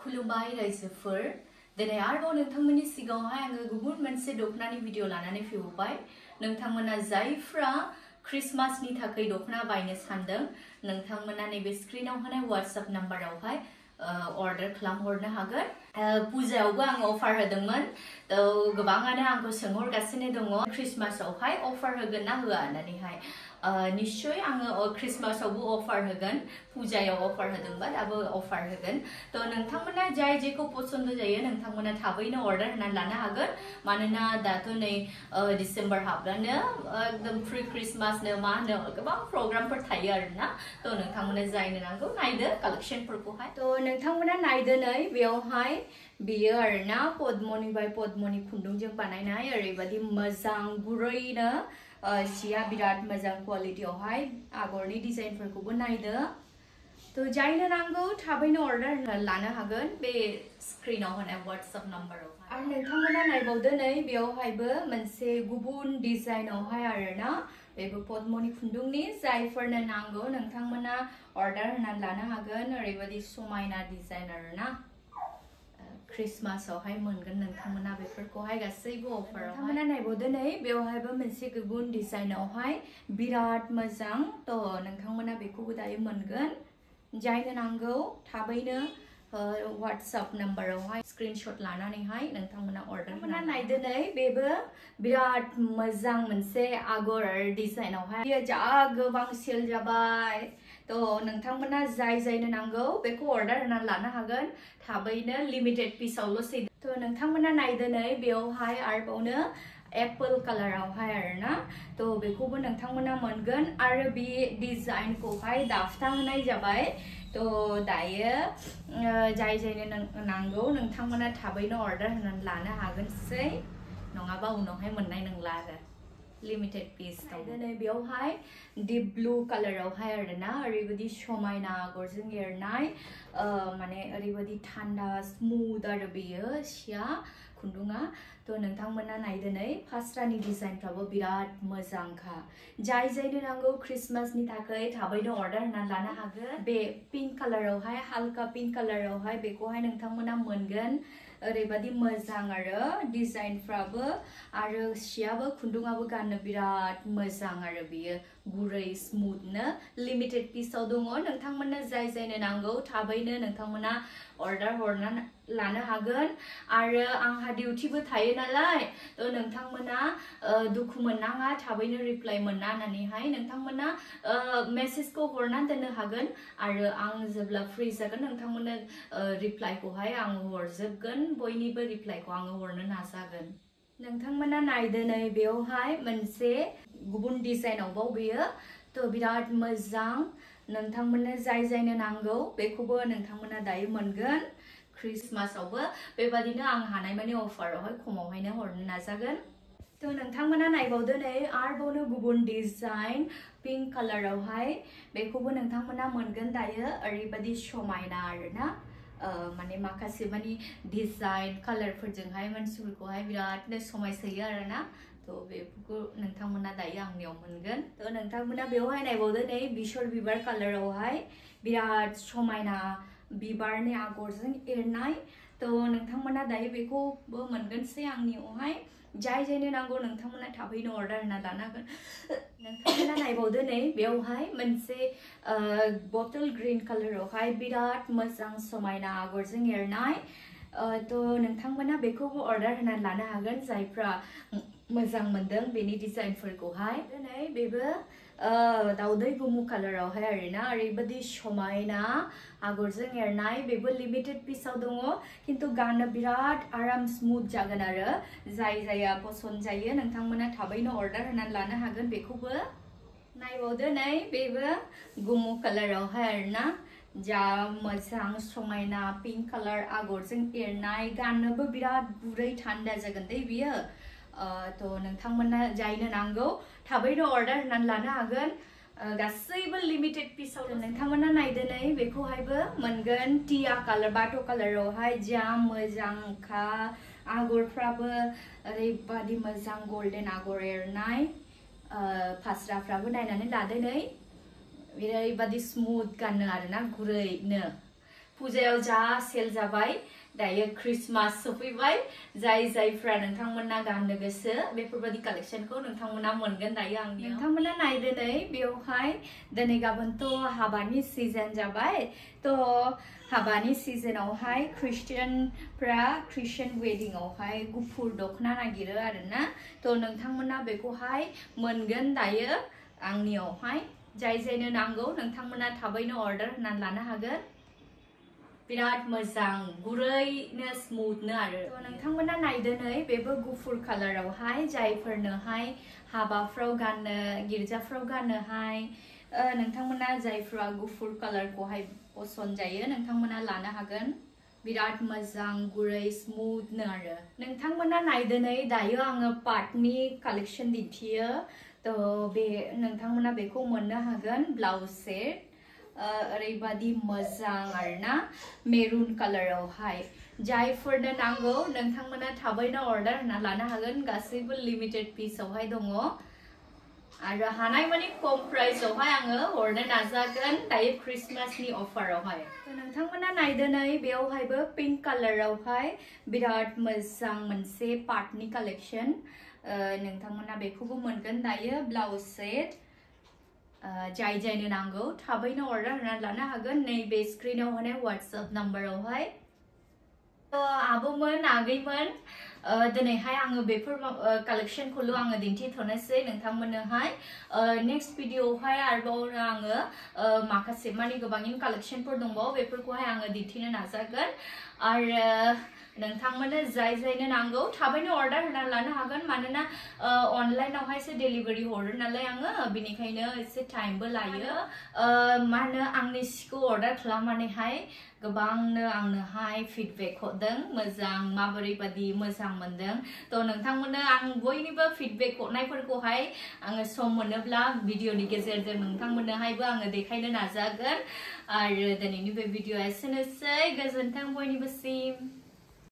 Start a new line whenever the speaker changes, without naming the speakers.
खुलुमबाय रायजोफोर दिनै आरोबाव नोंथांमोननि सिगाङावहाय आङो गुबुन मोनसे दखनानि भिडिअ लानानै फैबाय नोंथांमोना जायफ्रा क्रिसमासनि थाखाय दखना बायनो सानदों नोंथांमोना नैबे स्क्रिनाव होनाय WhatsApp नाम्बारावहाय अर्डार खालामहरनो हागोन पुजायावबो आं अफार होदोंमोन गोबाङानो आंखौ सोंहरगासिनो दङ क्रिसमासावहाय अफार होगोन ना होआ होननानैहाय निश्चय आङो क्रिसमासावबो अफार होगोन पुजायाव अफार होदोंबा दाबो अफार होगोन नोंथांमोना जाय जेखौ पसन्द जायो नोंथांमोना थाबैनो अर्डार होनानै लानो हागोन मानोना दाथ' नै डिसेम्बर हाबलानो एकदम प्रि क्रिसमासनो मा होनो गोबां प्रग्रामफोर थायो आरोना नोंथांमोना जायनो नांगौ नायदो कालेक्शनफोरखौहाय नोंथांमोना नायदो नै बेयावहाय बियो आरोना पद्मनिफ्राय पद्मनि खुन्दुंजों बानायनाय ओरैबायदि मोजां गुरैनो सिया बिराद मोजां क्वालिटियावहाय आगरनि डिजाइनफोरखौबो नायदो जायनो नांगौ थाबैनो अर्डार लानो हागोन बे स्क्रिनाव होनाय WhatsApp नाम्बाराव आरो नोंथांमोना नायबावदो नै बेयावहायबो मोनसे गुबुन डिजाइनावहाय आरोना बेबो पद्मनि खुन्दुंनि जायफोरनो नांगौ नोंथांमोना अर्डार होनानै लानो हागोन ओरैबायदि समायना डिजाइन आरोना क्रिसमासावहाय मोनगोन नोंथांमोना बेफोरखौहाय गासैबो अफाराव नोंथांमोना नायबावदो नै बेवहायबो मोनसे गुबुन डिजाइनावहाय बिराद मोजां नोंथांमोना बेखौबो दायो मोनगोन जायनो नांगौ थाबैनो WhatsApp नाम्बारावहाय स्क्रिनशट लानानैहाय नोंथांमोना अर्डार नायदो नै बेबो बिराद मोजां मोनसे आगर डिजाइनावहाय बियो जा गोबां सेल जाबाय नोंथांमोना जायनो नांगौ बेखौ अर्डार होनानै लानो हागोन थाबैनो लिमिटेड पिसआवल'सै नोंथांमोना नायदो नै बेयावहाय आरोबावनो एप्पल कालारावहाय आरोना बेखौबो नोंथांमोना मोनगोन आरो बे डिजाइनखौहाय दाफता होनाय जाबाय दायो जायनो नांगौ नोंथांमोना थाबैनो अर्डार होनानै लानो हागोनसै नङाबा उनावहाय मोननाय नंला आरो लिमिटेड पिस नै बेयावहाय डिप ब्लू कालारावहाय आरोना ओरैबायदि समायना आगरजों एरनाय माने ओरैबायदि थान्दा स्मुथ आरो बेयो सिया खुन्दुङा नोंथांमोना नायदो नै फास्रानि डिजाइनफ्राबो बिराद मोजांखा जायनो नांगौ क्रिसमासनि थाखाय थाबैनो अर्डार होनानै लानो हागोन बे पिंक कालारावहाय हालका पिंक कालारावहाय बेखौहाय नोंथांमोना मोनगोन ओरैबायदि मोजां आरो डिजाइनफ्राबो आरो सियाबो खुन्दुङाबो गाननो बिराद मोजां आरो बियो गुरै स्मुथनो लिमिटेड पिसआव दङ नोंथांमोना जायनो नांगौ थाबैनो नोंथांमोना अर्डार हरनानै लानो हागोन आरो आंहा डिउटिबो थायो नालाय नोंथांमोना दुखु मोननाङा थाबैनो रिप्लाइ मोना होननानैहाय नोंथांमोना मेसेजखौ हरनानै दोननो हागोन आरो आं जेब्ला फ्रि जागोन नोंथांमोना रिप्लाइखौहाय आं हरजोबगोन बयनिबो रिप्लाइखौ आङो हरनो नाजागोन नोंथांमोना नायदो नै बेयावहाय मोनसे गुबुन डिजाइनावबाव बेयो बिराद मोजां नोंथांमोननो जायनो नांगौ बेखौबो नोंथांमोना दायो मोनगोन क्रिसमासावबो बेबादिनो आं हानायमानि अफारावहाय खमावहायनो हरनो नाजागोन नोंथांमोना नायबावदो नै आरोबावनो गुबुन डिजाइन पिंक कालारावहाय बेखौबो नोंथांमोना मोनगोन दायो ओरैबायदि समायना आरोना माने माखासे माने डिजाइन कालारफोरजोंहाय मानसिफोरखौहाय बिरादनो समायसोयो आरोना बेफोरखौ नोंथांमोना दायो आंनियाव मोनगोन नोंथांमोना बेवहाय नायबावदो नै बेसर बिबार कालारावहाय बिराद समायना बिबारनि आगरजों एरनाय नोंथांमोना दायो बेखौबो मोनगोनसै आंनियावहाय जायनो नांगौ नोंथांमोना थाबैनो अर्डार होना लानो हागोन नोंथांमोना नायबावदो नै बेवहाय मोनसे बटल ग्रीन कालारावहाय बिराद मोजां समायना आगरजों एरनाय नोंथांमोना बेखौबो अर्डार होनानै लानो हागोन जायफ्रा मोजां मोनदों बेनि डिजाइनफोरखौहाय नै बेबो दाउदै गोमो कालारावहाय आरोना ओरैबायदि समायना आगरजों एरनाय बेबो लिमिटेड पिसआव दङ खिन्थु गाननो बिराद आराम स्मुथ जागोन आरो जाया पसन्द जायो नोंथांमोना थाबैनो अर्डार होनानै लानो हागोन बेखौबो नायबावदो नै बेबो गोमो कालारावहाय आरोना जा मोजां समायना पिंक कालार आगरजों एरनाय गाननोबो बिराद गुरै थान्दा जागोन दे बियो नोंथांमोना जायनो नांगौ थाबैनो अर्डार होनानै लानो हागोन गासैबो लिमिटेड पिसआव नोंथांमोना नायदो नै बेखौहायबो मोनगोन टिया कालार बाथ' कालारावहाय जा मोजांखा आगरफ्राबो ओरैबायदि मोजां गल्डेन आगर एरनाय फास्राफ्राबो नायनानै लादो नै ओरैबायदि स्मुथ गाननो आरोना गुरैनो फुजायाव जा सेल जाबाय दायो क्रिसमास सफैबाय जाय जायफ्रा नोंथांमोना गाननो गोसो बेफोरबायदि कालेक्शनखौ नोंथांमोना मोनगोन दायो आंनि नोंथांमोना नायदो नै बेवहाय दिनै गाबोनथ' हाबानि सिजन जाबाय थ' हाबानि सिजनावहाय क्रिस्टियान वेडिंआवहाय गुफुर दखना नागिरो आरोना थ' नोंथांमोना बेखौहाय मोनगोन दायो आंनियावहाय जाय जायनो नांगौ नोंथांमोना थाबैनो अर्डार होनानै लानो हागोन बिराद मोजां गुरैनो स्मुथनो आरो नोंथांमोना नायदो नै बेबो गुफुर कालारावहाय जायफोरनोहाय हाबाफ्राव गाननो गिर्जाफ्राव गाननोहाय नोंथांमोना जायफ्रा गुफुर कालारखौहाय पसन्द जायो नोंथांमोना लानो हागोन बिराद मोजां गुरै स्मुथनो आरो नोंथांमोना नायदो नै दायो आङो पाटनि कालेक्शन दिन्थियो थ' बे नोंथांमोना बेखौ मोननो हागोन ब्लाउज सेट ओरैबादि मोजां आरोना मेरुन कालारावहाय जायफोरनो नांगौ नोंथांमोना थाबैनो अर्डार होना लानो हागोन गासैबो लिमिटेड पिसआवहाय दङ आरो हानायमानि खम प्राइसआवहाय आङो हरनो नाजागोन दायो क्रिसमासनि अफारावहाय नोंथांमोना नायदो नै बेयावहायबो पिंक कालारावहाय बिराद मोजां मोनसे पाटनि कालेक्शन नोंथांमोना बेखौबो मोनगोन दायो ब्लाउज सेट जाय जायनो नांगौ थाबैनो अर्डार होना लानो हागोन नैबे स्क्रिनाव होनाय WhatsApp नाम्बारावहाय आब'मोन आगैमोन दिनैहाय आङो बेफोर कालेक्शनखौल' आङो दिन्थिथ'नोसै नोंथांमोननोहाय नेक्स्ट भिडिअआवहाय आरोबाव आङो माखासे माने गोबां कालेक्शनफोर दंबावो बेफोरखौहाय आङो दिन्थिनो नाजागोन आरो नोंथांमोननो जाय जायनो नांगौ थाबैनो अर्डार होना लानो हागोन मानोना अनलाइनावहायसो डेलिभारि हरो नालाय आङो बिनिखायनो एसे टाइमबो लायो मा होनो आंनि सिखौ अर्डार खालामनानैहाय गोबांनो आंनोहाय फिडबेक हरदों मोजां माबोरैबादि मोजां मोनदों थ' नोंथांमोननो आं बयनिबो फिडबेक हरनायफोरखौहाय आङो सम मोनोब्ला भिडिअनि गेजेरजों नोंथांमोननोहायबो आङो देखायनो नाजागोन आरो दिनैनि बे भिडिअआ एसेनोसै गोजोन्थों बयनिबोसिम